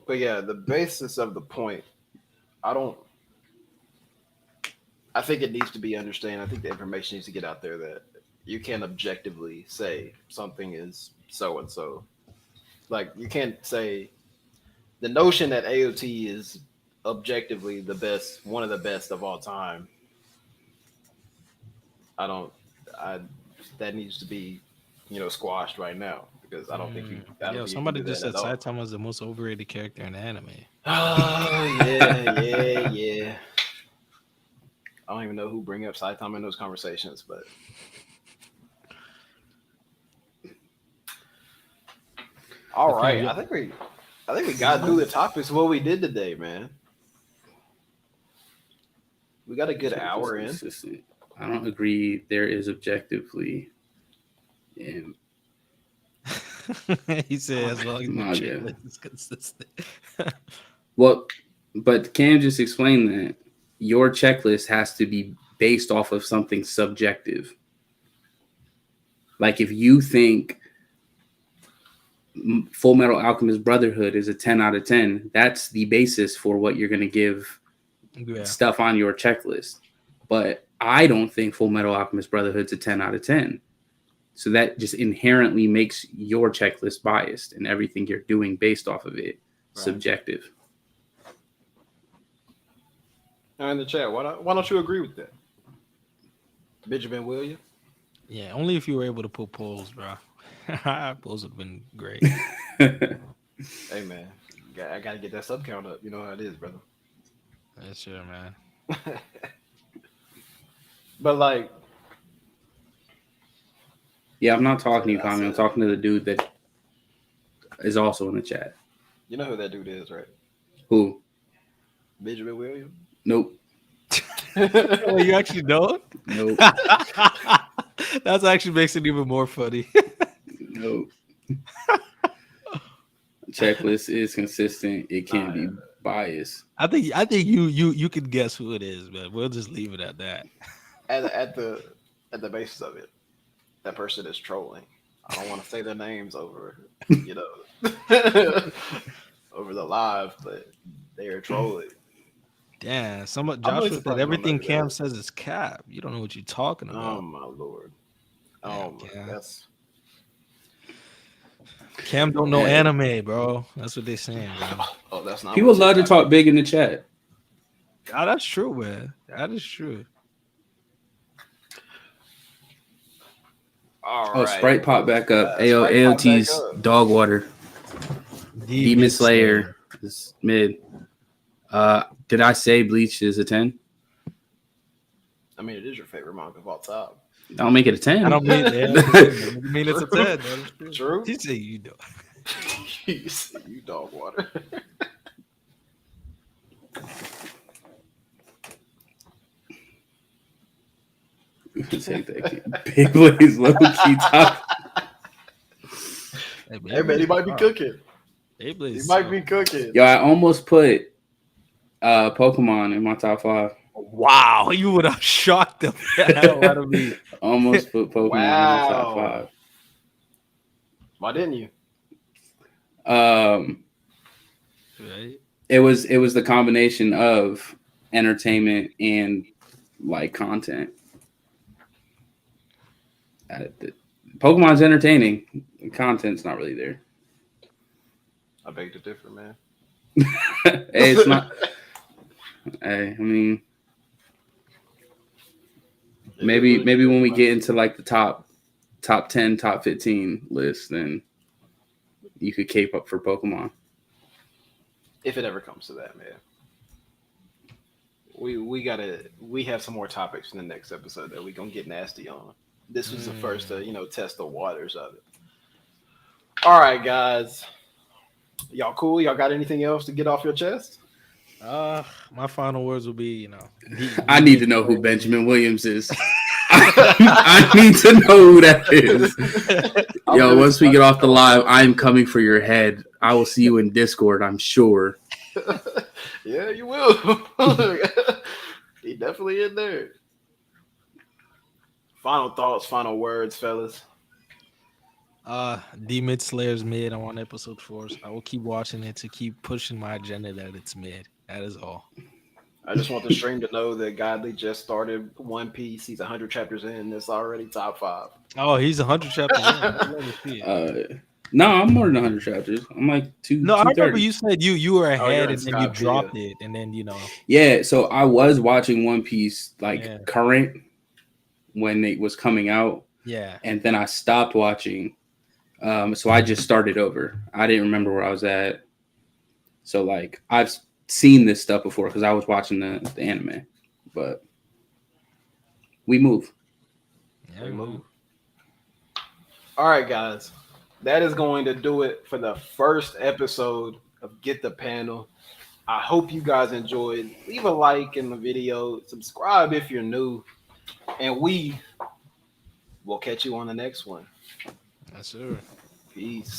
But yeah, the basis of the point, I don't. I think it needs to be understood. I think the information needs to get out there that you can't objectively say something is so and so. Like you can't say the notion that AOT is objectively the best, one of the best of all time. I don't. I that needs to be, squashed right now because I don't think you. I don't Yo, think you can somebody do just that said at all. Saitama is the most overrated character in anime. Oh yeah. I don't even know who bring up Saitama in those conversations, but all Okay, right. I think we got through the topics of what we did today, man. We got a good hour in. Consistent. I don't agree. There is objectively in he said as long as the manga. checklist is consistent. Well, but Cam just explained that your checklist has to be based off of something subjective. Like if you think Full Metal Alchemist Brotherhood is a 10 out of 10, that's the basis for what you're going to give stuff on your checklist. But I don't think Full Metal Alchemist Brotherhood's a 10 out of 10. So that just inherently makes your checklist biased and everything you're doing based off of it subjective. Now in the chat, why don't you agree with that? Benjamin Williams? Yeah, only if you were able to put polls, bro. Polls would have been great. Hey man, I gotta get that sub count up. You know how it is, brother. That's sure, man. But like, yeah, I'm not talking to you, Tommy. I'm talking to the dude that is also in the chat. You know who that dude is, right? Who? Benjamin Williams? Nope. Oh, you actually don't? Nope. That actually makes it even more funny. Nope. Checklist is consistent. It can't be biased. I think you can guess who it is, but we'll just leave it at that. At the basis of it, that person is trolling. I don't want to say their names over, over the live, but they are trolling. Damn, Joshua said everything Cam says is cap. You don't know what you're talking about. Oh my lord. Oh my, that's Cam don't know anime, bro. That's what they're saying, bro. Oh, that's not. People love to talk big in the chat. Oh, that's true, man. That is true. All right. Sprite popped back up. AOT's dog water. Demon Slayer is mid. Did I say Bleach is a 10? I mean, it is your favorite manga of all time. I'll make it a 10. I don't mean that. I mean it's a 10. True. You say you do. You say you dog water. Take that Big Blaze low key top. Hey man, he might be cooking. He might be cooking. Yo, I almost put Pokemon in my top 5. Wow, you would have shocked the hell out of me. Almost put Pokemon in my top 5. Why didn't you? Right. It was the combination of entertainment and like content. Pokemon's entertaining. Content's not really there. I beg to differ, man. Hey, it's not. Hey, I mean, maybe when we get into like the top 10, top 15 list, then you could cape up for Pokemon. If it ever comes to that, man. We have some more topics in the next episode that we're gonna get nasty on. This was the first to, test the waters of it. All right, guys. Y'all cool? Y'all got anything else to get off your chest? My final words will be, I need to know who Benjamin Williams is. I need to know who that is. I'm Yo, really once we get off the excited. live, I am coming for your head. I will see you in Discord, I'm sure. Yeah, you will. He definitely in there. Final thoughts, final words, fellas. Demon Slayer's mid. I'm on episode 4. So I will keep watching it to keep pushing my agenda that it's mid. That is all. I just want the stream to know that Godly just started One Piece. He's 100 chapters in. It's already top 5. Oh, he's 100 chapters in. I'd love to see it. No, I'm more than 100 chapters. I'm like No, I remember 230. you said you were Oh, you're ahead in and then you Skype, dropped it and then Yeah, so I was watching One Piece like Yeah. current when it was coming out, yeah. and then I stopped watching. So I just started over. I didn't remember where I was at. So like I've seen this stuff before because I was watching the anime, but we move. Yeah, We move. All right, guys. That is going to do it for the first episode of Get the Panel. I hope you guys enjoyed. Leave a like in the video. Subscribe if you're new. And we will catch you on the next one. Yes, sir. Peace.